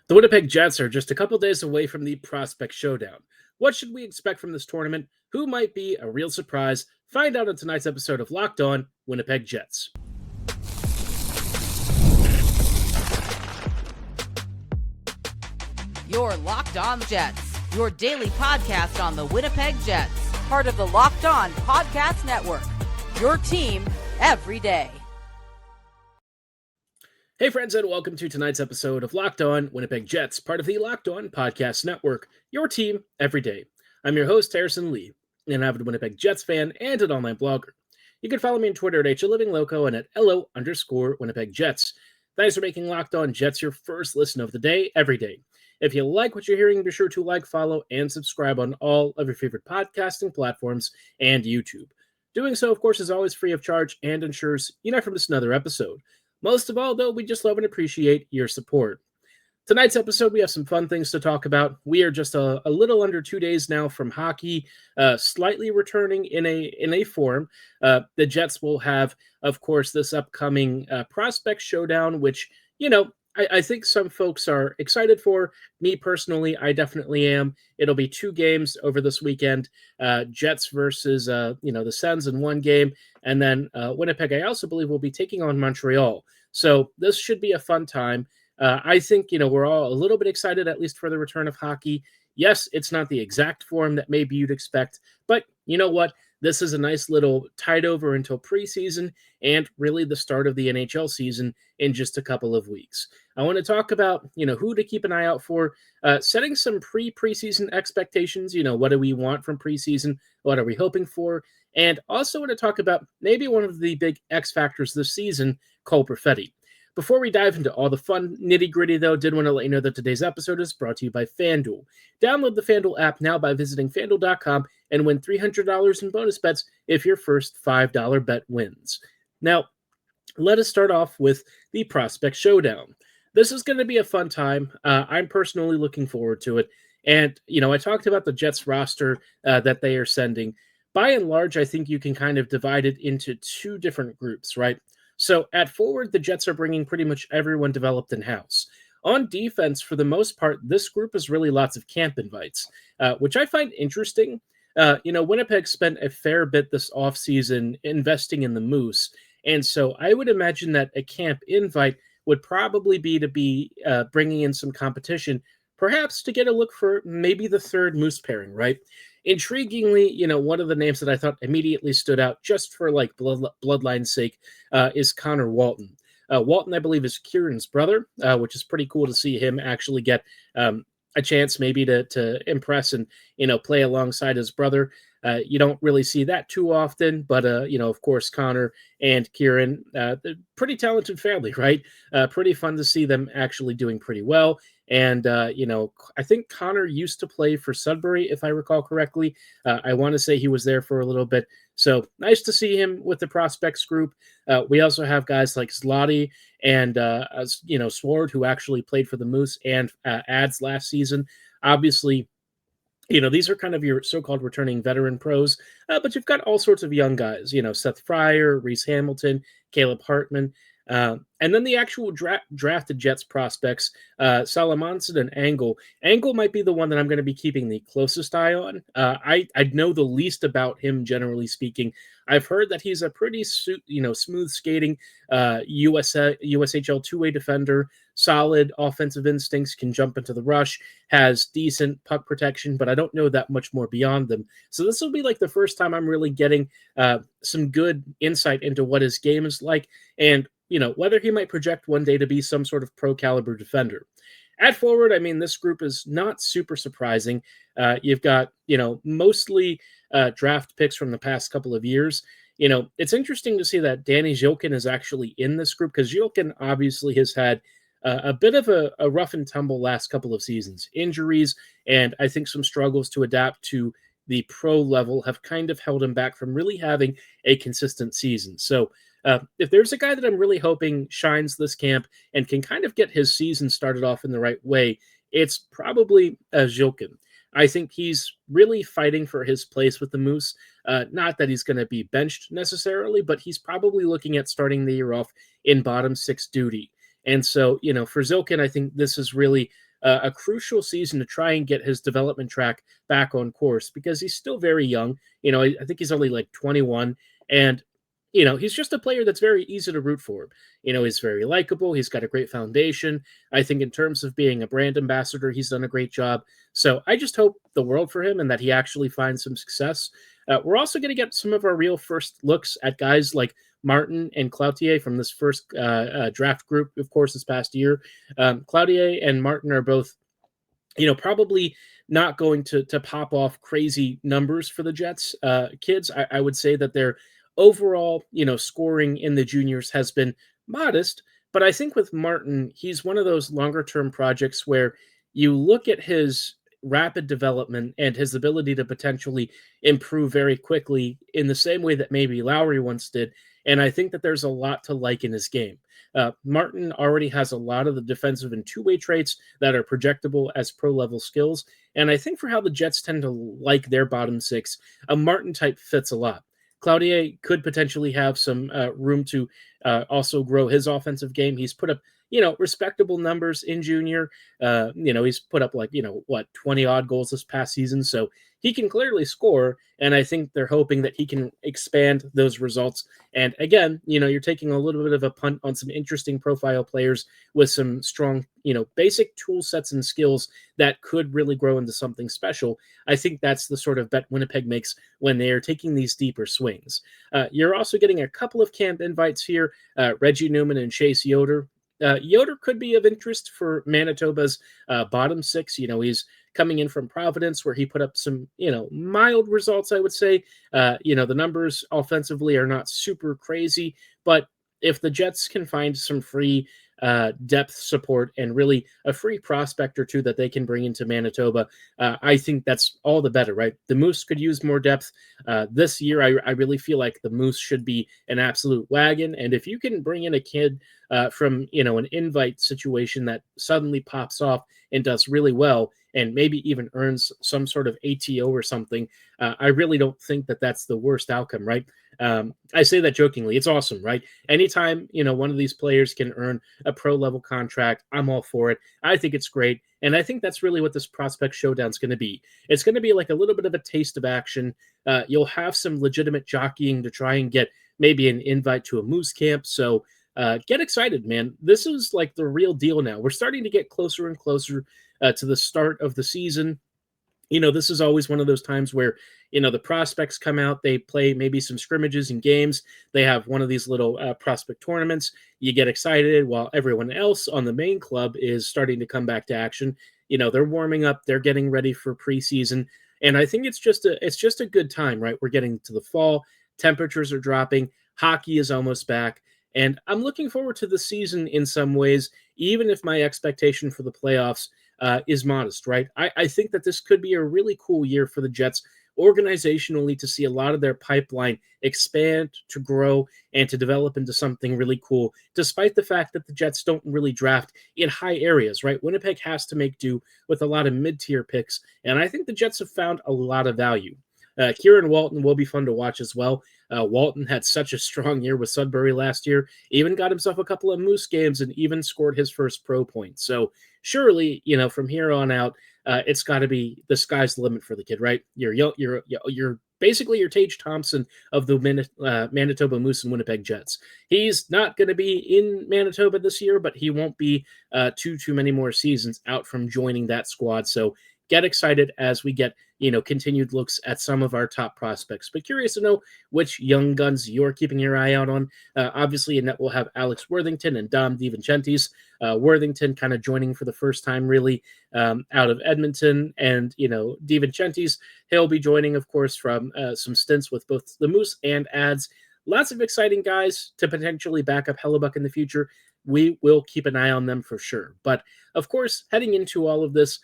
The Winnipeg Jets are just a couple days away from the Prospect Showdown. What should we expect from this tournament? Who might be a real surprise? Find out in tonight's episode of Locked On Winnipeg Jets. You're Locked On Jets, your daily podcast on the Winnipeg Jets, part of the Locked On Podcast Network, your team every day. Hey friends, and welcome to tonight's episode of Locked On Winnipeg Jets, part of the Locked On Podcast Network, your team every day. I'm your host, Harrison Lee, an avid Winnipeg Jets fan and an online blogger. You can follow me on Twitter at HLivingLoco and at LO_Winnipeg Jets. Thanks for making Locked On Jets your first listen of the day every day. If you like what you're hearing, be sure to like, follow, and subscribe on all of your favorite podcasting platforms and YouTube. Doing so, of course, is always free of charge and ensures you never miss another episode. Most of all, though, we just love and appreciate your support. Tonight's episode, we have some fun things to talk about. We are just a little under 2 days now from hockey, slightly returning in a form. The Jets will have, of course, this upcoming Prospect Showdown, which, I think some folks are excited for. Me personally, I definitely am. It'll be 2 games over this weekend. Jets versus, the Sens in 1 game. And then Winnipeg, I also believe, will be taking on Montreal. So this should be a fun time. I think, we're all a little bit excited, at least for the return of hockey. Yes, it's not the exact form that maybe you'd expect. But you know what? This is a nice little tide over until preseason and really the start of the NHL season in just a couple of weeks. I want to talk about, who to keep an eye out for, setting some preseason expectations. What do we want from preseason? What are we hoping for? And also want to talk about maybe one of the big X factors this season, Cole Perfetti. Before we dive into all the fun nitty-gritty, though, did want to let you know that today's episode is brought to you by FanDuel. Download the FanDuel app now by visiting FanDuel.com and win $300 in bonus bets if your first $5 bet wins. Now, let us start off with the Prospect Showdown. This is going to be a fun time. I'm personally looking forward to it. And, I talked about the Jets roster that they are sending. By and large, I think you can kind of divide it into 2 different groups, right? So at forward, the Jets are bringing pretty much everyone developed in-house. On defense, for the most part, this group is really lots of camp invites, which I find interesting. Winnipeg spent a fair bit this offseason investing in the Moose, and so I would imagine that a camp invite would probably be bringing in some competition, perhaps to get a look for maybe the third Moose pairing, right? Intriguingly, one of the names that I thought immediately stood out just for bloodline's sake is Connor Walton. Walton, I believe, is Kieran's brother, which is pretty cool to see him actually get a chance maybe to impress and, play alongside his brother. You don't really see that too often, but, of course, Connor and Kieran, pretty talented family, right? Pretty fun to see them actually doing pretty well. And, I think Connor used to play for Sudbury, if I recall correctly. I want to say he was there for a little bit. So nice to see him with the prospects group. We also have guys like Zloty and, Sword, who actually played for the Moose and Ads last season. Obviously, these are kind of your so-called returning veteran pros, but you've got all sorts of young guys, Seth Fryer, Reese Hamilton, Caleb Hartman. And then the actual drafted Jets prospects, Salamonson and Angle. Angle might be the one that I'm going to be keeping the closest eye on. I know the least about him, generally speaking. I've heard that he's a pretty smooth skating USHL two-way defender, solid offensive instincts, can jump into the rush, has decent puck protection, but I don't know that much more beyond them. So this will be like the first time I'm really getting some good insight into what his game is like, and whether he might project one day to be some sort of pro-caliber defender. At forward, this group is not super surprising. You've got, mostly draft picks from the past couple of years. It's interesting to see that Danny Zhilkin is actually in this group, because Zhilkin obviously has had a bit of a rough and tumble last couple of seasons. Injuries and I think some struggles to adapt to the pro level have kind of held him back from really having a consistent season. So if there's a guy that I'm really hoping shines this camp and can kind of get his season started off in the right way, it's probably Zhilkin. I think he's really fighting for his place with the Moose. Not that he's going to be benched necessarily, but he's probably looking at starting the year off in bottom 6 duty. And so, for Zhilkin, I think this is really a crucial season to try and get his development track back on course because he's still very young. I think he's only like 21, and he's just a player that's very easy to root for. He's very likable. He's got a great foundation. I think in terms of being a brand ambassador, he's done a great job. So I just hope the world for him and that he actually finds some success. We're also going to get some of our real first looks at guys like Martin and Cloutier from this first draft group, of course, this past year. Cloutier and Martin are both, probably not going to pop off crazy numbers for the Jets kids. I would say that their overall, scoring in the juniors has been modest. But I think with Martin, he's one of those longer term projects where you look at his rapid development and his ability to potentially improve very quickly in the same way that maybe Lowry once did. And I think that there's a lot to like in his game. Martin already has a lot of the defensive and two-way traits that are projectable as pro-level skills. And I think for how the Jets tend to like their bottom six, a Martin type fits a lot. Cloutier could potentially have some room to also grow his offensive game. He's put up, respectable numbers in junior. He's put up 20 odd goals this past season. So he can clearly score. And I think they're hoping that he can expand those results. And again, you're taking a little bit of a punt on some interesting profile players with some strong, basic tool sets and skills that could really grow into something special. I think that's the sort of bet Winnipeg makes when they are taking these deeper swings. You're also getting a couple of camp invites here, Reggie Newman and Chase Yoder. Yoder could be of interest for Manitoba's bottom six. He's coming in from Providence where he put up some, mild results, I would say. The numbers offensively are not super crazy, but if the Jets can find some free depth support and really a free prospect or two that they can bring into Manitoba, I think that's all the better, right? The Moose could use more depth. This year, I really feel like the Moose should be an absolute wagon. And if you can bring in a kid from, an invite situation that suddenly pops off and does really well, and maybe even earns some sort of ATO or something, I really don't think that that's the worst outcome, right? I say that jokingly. It's awesome, right? Anytime, one of these players can earn a pro level contract, I'm all for it. I think it's great. And I think that's really what this Prospect Showdown is going to be. It's going to be like a little bit of a taste of action. You'll have some legitimate jockeying to try and get maybe an invite to a Moose camp. So get excited, man. This is like the real deal now. We're starting to get closer and closer to the start of the season. This is always one of those times where, the prospects come out, they play maybe some scrimmages and games. They have one of these little prospect tournaments. You get excited while everyone else on the main club is starting to come back to action. They're warming up, they're getting ready for preseason. And I think it's just a good time, right? We're getting to the fall, temperatures are dropping, hockey is almost back. And I'm looking forward to the season in some ways, even if my expectation for the playoffs is modest, right? I think that this could be a really cool year for the Jets organizationally to see a lot of their pipeline expand, to grow, and to develop into something really cool, despite the fact that the Jets don't really draft in high areas, right? Winnipeg has to make do with a lot of mid-tier picks, and I think the Jets have found a lot of value. Kieran Walton will be fun to watch as well. Walton had such a strong year with Sudbury last year, even got himself a couple of Moose games and even scored his first pro point. So surely, from here on out, it's got to be the sky's the limit for the kid, right? You're basically your Tage Thompson of the Manitoba Moose and Winnipeg Jets. He's not going to be in Manitoba this year, but he won't be too many more seasons out from joining that squad. So get excited as we get, continued looks at some of our top prospects. But curious to know which young guns you're keeping your eye out on. Obviously, in net we'll have Alex Worthington and Dom DiVincentis. Worthington kind of joining for the first time, really, out of Edmonton. And, DiVincentis, he'll be joining, of course, from some stints with both the Moose and Ads. Lots of exciting guys to potentially back up Hellebuck in the future. We will keep an eye on them for sure. But, of course, heading into all of this,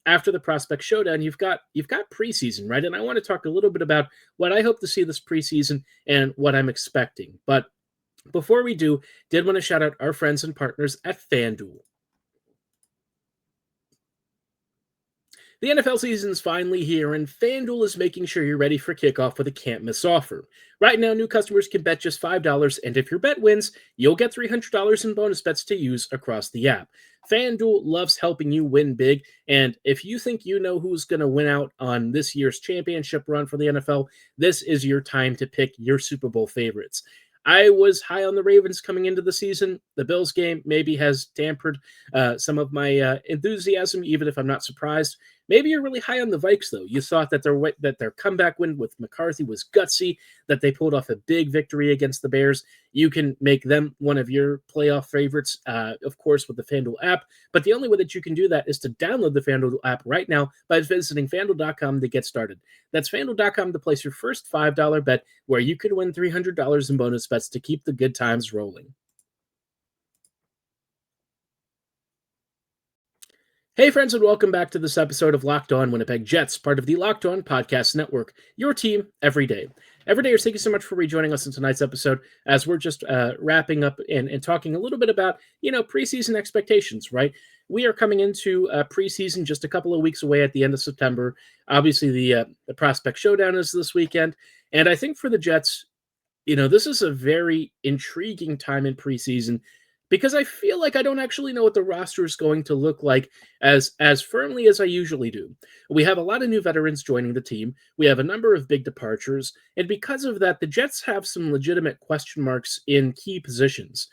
after the Prospect Showdown, you've got preseason, right? And I want to talk a little bit about what I hope to see this preseason and what I'm expecting. But before we do, did want to shout out our friends and partners at FanDuel. The NFL season's finally here, and FanDuel is making sure you're ready for kickoff with a can't miss offer. Right now, new customers can bet just $5, and if your bet wins, you'll get $300 in bonus bets to use across the app. FanDuel loves helping you win big, and if you think you know who's going to win out on this year's championship run for the NFL, this is your time to pick your Super Bowl favorites. I was high on the Ravens coming into the season. The Bills game maybe has dampened some of my enthusiasm, even if I'm not surprised. Maybe you're really high on the Vikes, though. You thought that their comeback win with McCarthy was gutsy, that they pulled off a big victory against the Bears. You can make them one of your playoff favorites, of course, with the FanDuel app. But the only way that you can do that is to download the FanDuel app right now by visiting FanDuel.com to get started. That's FanDuel.com to place your first $5 bet, where you could win $300 in bonus bets to keep the good times rolling. Hey, friends, and welcome back to this episode of Locked On Winnipeg Jets, part of the Locked On Podcast Network, your team every day. Everydayers, thank you so much for rejoining us in tonight's episode as we're just wrapping up and talking a little bit about, preseason expectations, right? We are coming into preseason just a couple of weeks away at the end of September. Obviously, the Prospect Showdown is this weekend. And I think for the Jets, this is a very intriguing time in preseason because I feel like I don't actually know what the roster is going to look like as firmly as I usually do. We have a lot of new veterans joining the team. We have a number of big departures, and because of that, the Jets have some legitimate question marks in key positions.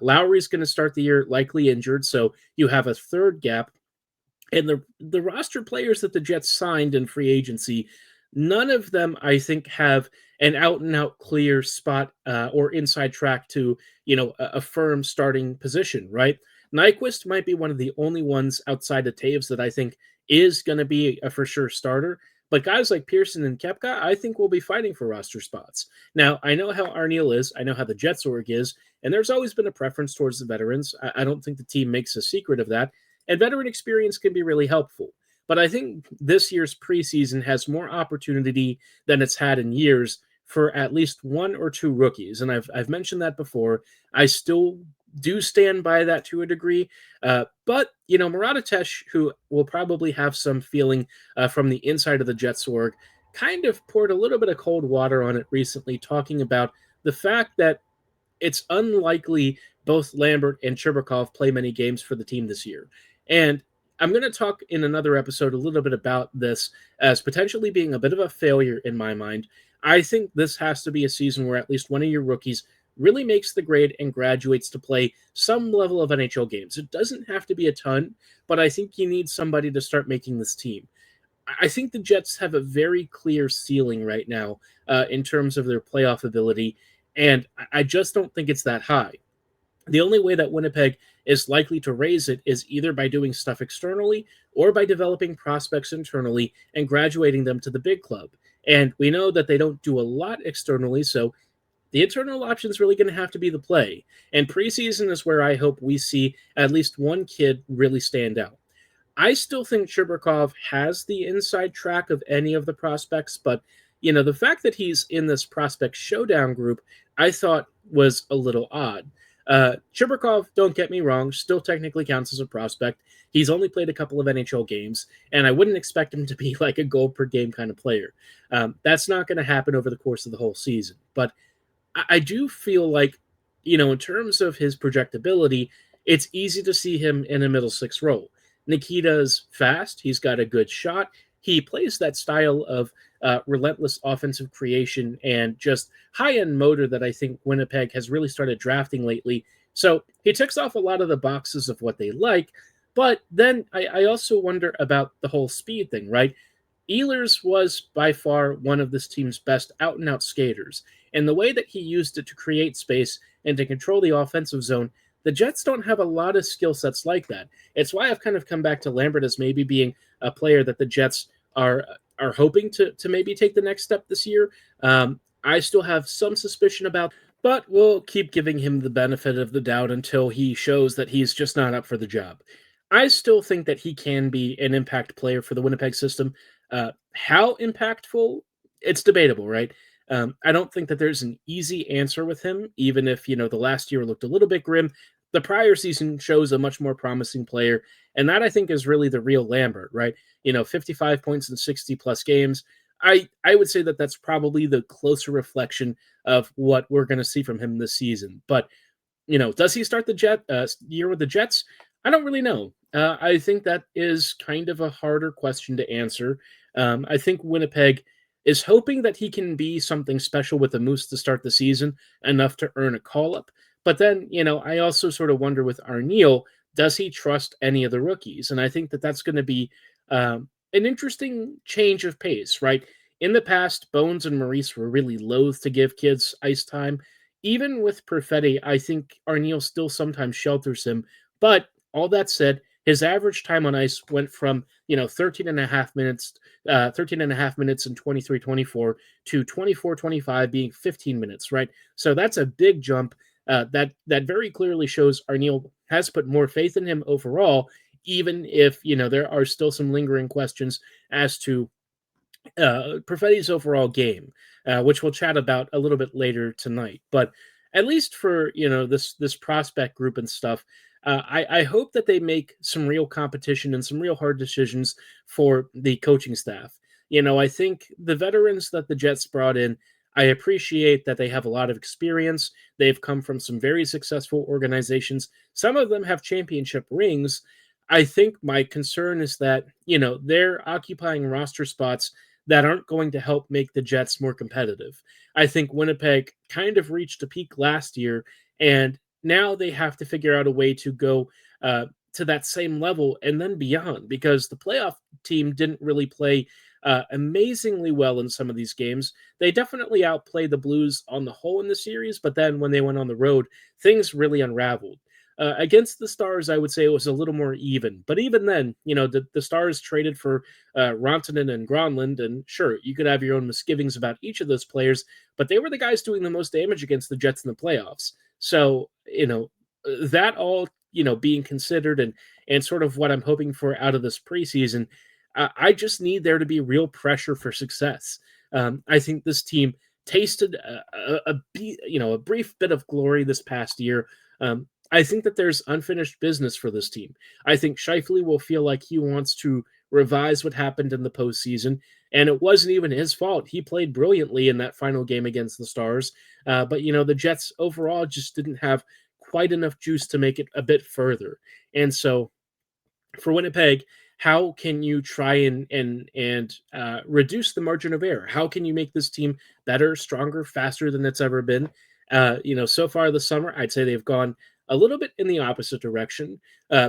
Lowry's going to start the year likely injured, so you have a third gap. And the roster players that the Jets signed in free agency, none of them, I think, have an out and out clear spot or inside track to, a firm starting position, right? Nyquist might be one of the only ones outside of Taves that I think is going to be a for sure starter. But guys like Pearson and Kepka, I think will be fighting for roster spots. Now, I know how Arneal is. I know how the Jets org is. And there's always been a preference towards the veterans. I don't think the team makes a secret of that. And veteran experience can be really helpful. But I think this year's preseason has more opportunity than it's had in years for at least one or two rookies. And I've mentioned that before. I still do stand by that to a degree. But, Muratatesh, who will probably have some feeling from the inside of the Jets org, kind of poured a little bit of cold water on it recently, talking about the fact that it's unlikely both Lambert and Cherbakov play many games for the team this year. And I'm going to talk in another episode a little bit about this as potentially being a bit of a failure in my mind. I think this has to be a season where at least one of your rookies really makes the grade and graduates to play some level of NHL games. It doesn't have to be a ton, but I think you need somebody to start making this team. I think the Jets have a very clear ceiling right now in terms of their playoff ability, and I just don't think it's that high. The only way that Winnipeg is likely to raise it is either by doing stuff externally or by developing prospects internally and graduating them to the big club. And we know that they don't do a lot externally, so the internal option is really going to have to be the play. And preseason is where I hope we see at least one kid really stand out. I still think Cherbakov has the inside track of any of the prospects, but the fact that he's in this Prospect Showdown group, I thought was a little odd. Cherbakov, don't get me wrong, still technically counts as a prospect. He's only played a couple of NHL games, and I wouldn't expect him to be like a goal per game kind of player. That's not going to happen over the course of the whole season. But I do feel like, in terms of his projectability, it's easy to see him in a middle six role. Nikita's fast. He's got a good shot. He plays that style of relentless offensive creation and just high-end motor that I think Winnipeg has really started drafting lately. So he ticks off a lot of the boxes of what they like, but then I also wonder about the whole speed thing, right? Ehlers was by far one of this team's best out-and-out skaters, and the way that he used it to create space and to control the offensive zone, the Jets don't have a lot of skill sets like that. It's why I've kind of come back to Lambert as maybe being a player that the Jets are hoping to maybe take the next step this year. I still have some suspicion about, but we'll keep giving him the benefit of the doubt until he shows that he's just not up for the job. I still think that he can be an impact player for the Winnipeg system. How impactful? It's debatable, right? I don't think that there's an easy answer with him, even if, the last year looked a little bit grim. the prior season shows a much more promising player, and that I think is really the real Lambert, right? 55 points in 60 plus games. I would say that that's probably the closer reflection of what we're going to see from him this season. But does he start the year with the Jets? I don't really know. I think that is kind of a harder question to answer. I think Winnipeg is hoping that he can be something special with the Moose to start the season, enough to earn a call up. But then, I also sort of wonder with Arneal, does he trust any of the rookies? And I think that that's going to be an interesting change of pace, right? In the past, Bones and Maurice were really loath to give kids ice time. Even with Perfetti, I think Arneal still sometimes shelters him. But all that said, his average time on ice went from 13 and a half minutes, 13 and a half minutes in 23-24 to 24-25 being 15 minutes, right? So that's a big jump. That very clearly shows Arneal has put more faith in him overall, even if there are still some lingering questions as to Perfetti's overall game, which we'll chat about a little bit later tonight. But at least for this prospect group and stuff, I hope that they make some real competition and some real hard decisions for the coaching staff. I think the veterans that the Jets brought in, I appreciate that they have a lot of experience. They've come from some very successful organizations. Some of them have championship rings. I think my concern is that, they're occupying roster spots that aren't going to help make the Jets more competitive. I think Winnipeg kind of reached a peak last year, and now they have to figure out a way to go to that same level and then beyond, because the playoff team didn't really play amazingly well in some of these games. They definitely outplayed the Blues on the whole in the series, but then when they went on the road, things really unraveled. Against the Stars, I would say it was a little more even. But even then, the Stars traded for Rantanen and Gronlund, and sure, you could have your own misgivings about each of those players, but they were the guys doing the most damage against the Jets in the playoffs. So, that all, being considered and sort of what I'm hoping for out of this preseason, I just need there to be real pressure for success. I think this team tasted a brief bit of glory this past year. I think that there's unfinished business for this team. I think Scheifele will feel like he wants to revise what happened in the postseason, and it wasn't even his fault. He played brilliantly in that final game against the Stars, but the Jets overall just didn't have quite enough juice to make it a bit further. And so, for Winnipeg, how can you try and reduce the margin of error? How can you make this team better, stronger, faster than it's ever been? So far this summer, I'd say they've gone a little bit in the opposite direction.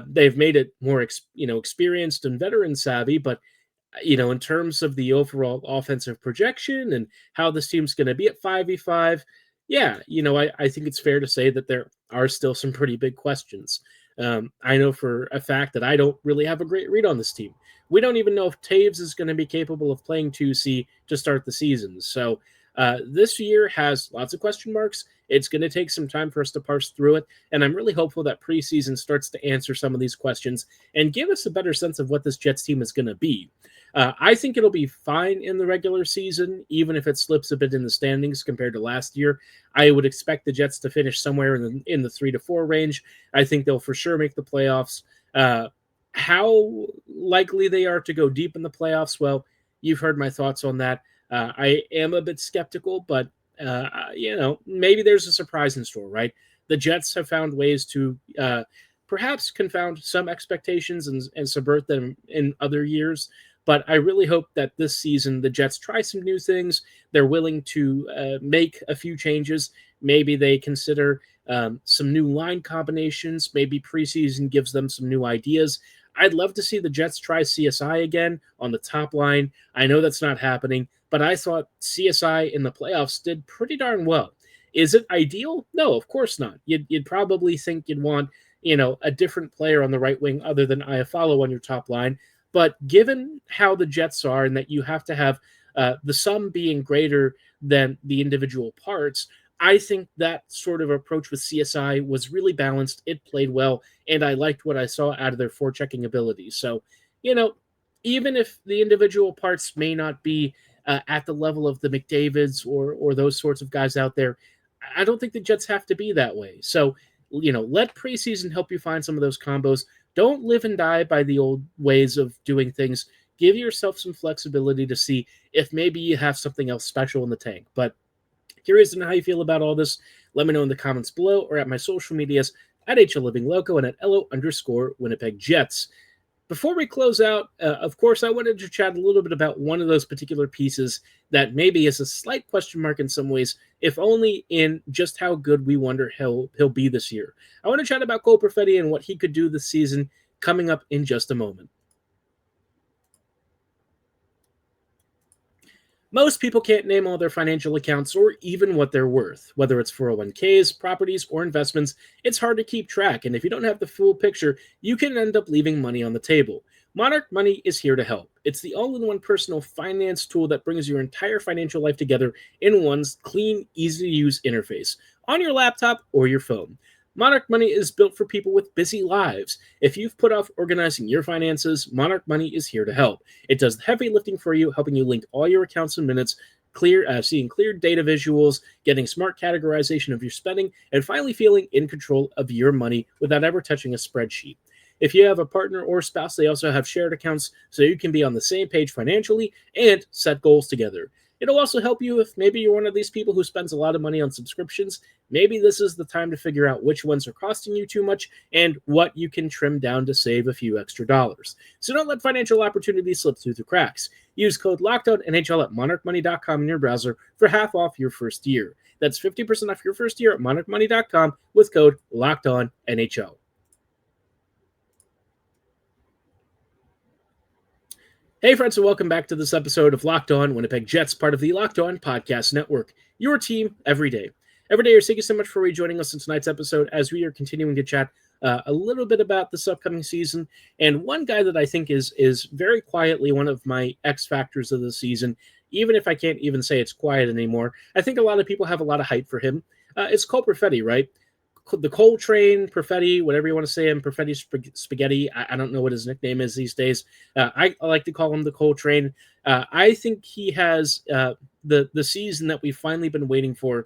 They've made it more, experienced and veteran savvy, but in terms of the overall offensive projection and how this team's going to be at 5v5, yeah, I think it's fair to say that there are still some pretty big questions. I know for a fact that I don't really have a great read on this team. We don't even know if Taves is going to be capable of playing 2C to start the season. So this year has lots of question marks. It's going to take some time for us to parse through it, and I'm really hopeful that preseason starts to answer some of these questions and give us a better sense of what this Jets team is going to be. I think it'll be fine in the regular season, even if it slips a bit in the standings compared to last year. I would expect the Jets to finish somewhere in the 3-4 range. I think they'll for sure make the playoffs. How likely they are to go deep in the playoffs, well, you've heard my thoughts on that. I am a bit skeptical, but maybe there's a surprise in store, right? The Jets have found ways to perhaps confound some expectations and subvert them in other years. But I really hope that this season the Jets try some new things. They're willing to make a few changes. Maybe they consider some new line combinations. Maybe preseason gives them some new ideas. I'd love to see the Jets try CSI again on the top line. I know that's not happening, but I thought CSI in the playoffs did pretty darn well. Is it ideal? No, of course not. You'd probably think you'd want, a different player on the right wing other than Iafallo on your top line. But given how the Jets are and that you have to have the sum being greater than the individual parts, I think that sort of approach with CSI was really balanced. It played well, and I liked what I saw out of their forechecking abilities. So, even if the individual parts may not be at the level of the McDavids or those sorts of guys out there, I don't think the Jets have to be that way. So let preseason help you find some of those combos. Don't live and die by the old ways of doing things. Give yourself some flexibility to see if maybe you have something else special in the tank. But curious to know how you feel about all this. Let me know in the comments below or at my social medias at HLivingLoco and at LO_Winnipeg Jets. Before we close out, of course, I wanted to chat a little bit about one of those particular pieces that maybe is a slight question mark in some ways, if only in just how good we wonder he'll be this year. I want to chat about Cole Perfetti and what he could do this season coming up in just a moment. Most people can't name all their financial accounts or even what they're worth. Whether it's 401ks, properties, or investments, it's hard to keep track, and if you don't have the full picture, you can end up leaving money on the table. Monarch Money is here to help. It's the all-in-one personal finance tool that brings your entire financial life together in one clean, easy-to-use interface on your laptop or your phone. Monarch Money is built for people with busy lives. If you've put off organizing your finances, Monarch Money is here to help. It does the heavy lifting for you, helping you link all your accounts in minutes, seeing clear data visuals, getting smart categorization of your spending, and finally feeling in control of your money without ever touching a spreadsheet. If you have a partner or spouse, they also have shared accounts so you can be on the same page financially and set goals together. It'll also help you if maybe you're one of these people who spends a lot of money on subscriptions. Maybe this is the time to figure out which ones are costing you too much and what you can trim down to save a few extra dollars. So don't let financial opportunities slip through the cracks. Use code LOCKEDONNHL at monarchmoney.com in your browser for half off your first year. That's 50% off your first year at monarchmoney.com with code LOCKEDONNHL. Hey friends, and welcome back to this episode of Locked On Winnipeg Jets, part of the Locked On Podcast Network, your team every day. Every day, thank you so much for rejoining us in tonight's episode as we are continuing to chat a little bit about this upcoming season. And one guy that I think is very quietly one of my X factors of the season, even if I can't even say it's quiet anymore. I think a lot of people have a lot of hype for him. It's Cole Perfetti, right? The Cole Train, Perfetti, whatever you want to say him, Perfetti Spaghetti. I don't know what his nickname is these days. I like to call him the Cole Train. I think he has the season that we've finally been waiting for,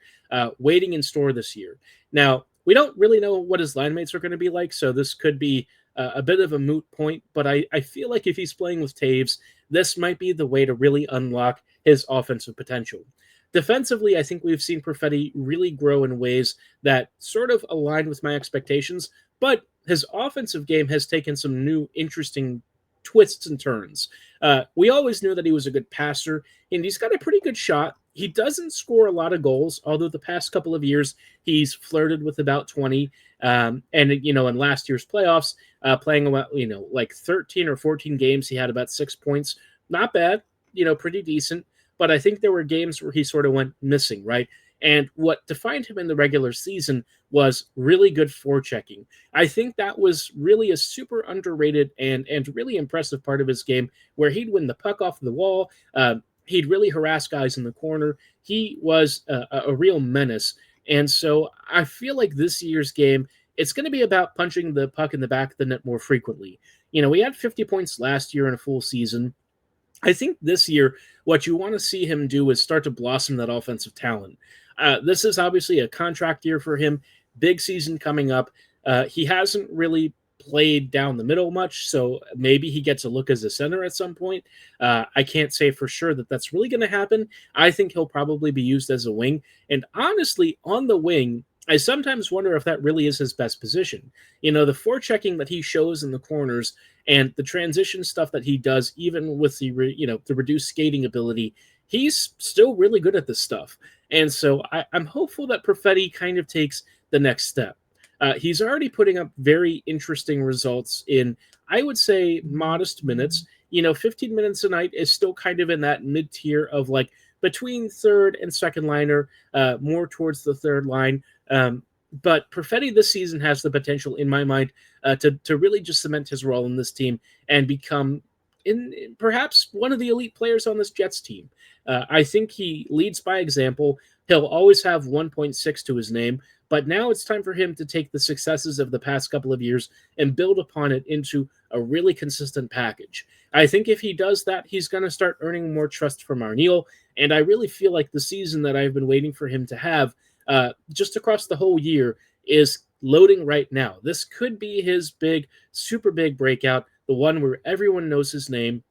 waiting in store this year. Now, we don't really know what his line mates are going to be like, so this could be a bit of a moot point, but I feel like if he's playing with Taves, this might be the way to really unlock his offensive potential. Defensively, I think we've seen Perfetti really grow in ways that sort of align with my expectations, but his offensive game has taken some new interesting twists and turns. We always knew that he was a good passer, and he's got a pretty good shot. He doesn't score a lot of goals, although the past couple of years he's flirted with about 20. And, in last year's playoffs, playing about, like 13 or 14 games, he had about 6 points. Not bad, pretty decent. But I think there were games where he sort of went missing, right? And what defined him in the regular season was really good forechecking. I think that was really a super underrated and really impressive part of his game, where he'd win the puck off the wall. He'd really harass guys in the corner. He was a real menace. And so I feel like this year's game, it's going to be about punching the puck in the back of the net more frequently. We had 50 points last year in a full season. I think this year, what you want to see him do is start to blossom that offensive talent. This is obviously a contract year for him, big season coming up. He hasn't really played down the middle much, so maybe he gets a look as a center at some point. I can't say for sure that that's really going to happen. I think he'll probably be used as a wing. And honestly, on the wing, I sometimes wonder if that really is his best position. The forechecking that he shows in the corners and the transition stuff that he does, even with the reduced skating ability, he's still really good at this stuff. And so I'm hopeful that Perfetti kind of takes the next step. He's already putting up very interesting results in, I would say, modest minutes. 15 minutes a night is still kind of in that mid-tier of like between third and second liner, more towards the third line. But Perfetti this season has the potential, in my mind, to really just cement his role in this team and become perhaps one of the elite players on this Jets team. I think he leads by example. He'll always have 1.6 to his name, but now it's time for him to take the successes of the past couple of years and build upon it into a really consistent package. I think if he does that, he's going to start earning more trust from Arneal, and I really feel like the season that I've been waiting for him to have just across the whole year is loading right now. This could be his big, super big breakout, the one where everyone knows his name,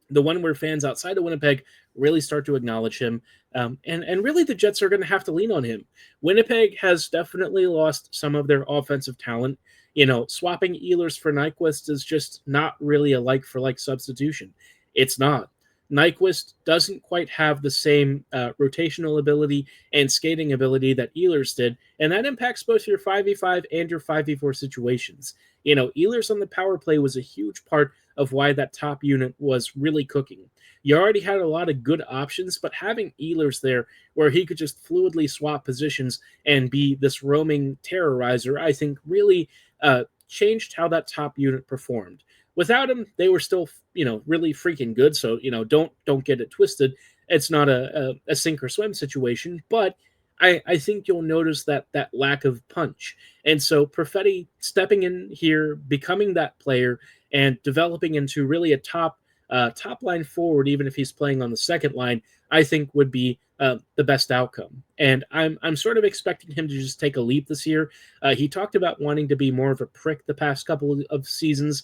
the one where fans outside of Winnipeg really start to acknowledge him. And really, the Jets are going to have to lean on him. Winnipeg has definitely lost some of their offensive talent. Swapping Ehlers for Nyquist is just not really a like-for-like substitution. It's not. Nyquist doesn't quite have the same rotational ability and skating ability that Ehlers did, and that impacts both your 5v5 and your 5v4 situations. Ehlers on the power play was a huge part of why that top unit was really cooking. You already had a lot of good options, but having Ehlers there where he could just fluidly swap positions and be this roaming terrorizer, I think really changed how that top unit performed. Without him, they were still, really freaking good. So, don't get it twisted. It's not a sink or swim situation, but I think you'll notice that lack of punch. And so Perfetti stepping in here, becoming that player, and developing into really a top line forward, even if he's playing on the second line, I think would be the best outcome. And I'm sort of expecting him to just take a leap this year. He talked about wanting to be more of a prick the past couple of seasons,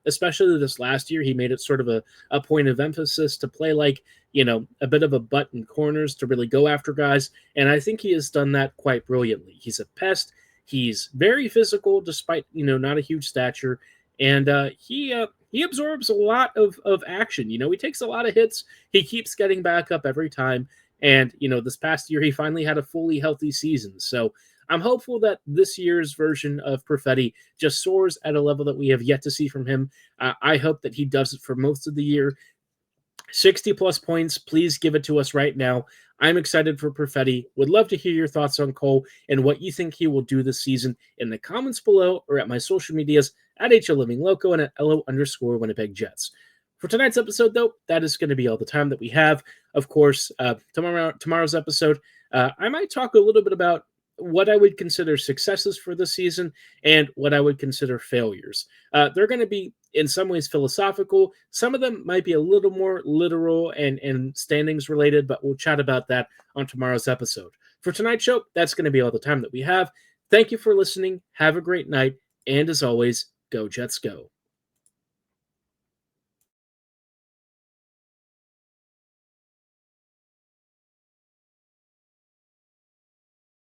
especially this last year. He made it sort of a point of emphasis to play like, a bit of a butt in corners, to really go after guys. And I think he has done that quite brilliantly. He's a pest. He's very physical, despite, not a huge stature. And he absorbs a lot of action. He takes a lot of hits. He keeps getting back up every time. And, this past year, he finally had a fully healthy season. So I'm hopeful that this year's version of Perfetti just soars at a level that we have yet to see from him. I hope that he does it for most of the year. 60-plus points, please give it to us right now. I'm excited for Perfetti. Would love to hear your thoughts on Cole and what you think he will do this season in the comments below or at my social medias at HLivingLoco and at LO_Winnipeg Jets. For tonight's episode, though, that is going to be all the time that we have. Of course, tomorrow's episode, I might talk a little bit about what I would consider successes for this season and what I would consider failures. They're going to be in some ways philosophical. Some of them might be a little more literal and standings related, but we'll chat about that on tomorrow's episode. For tonight's show, that's going to be all the time that we have. Thank you for listening. Have a great night. And as always, go Jets go.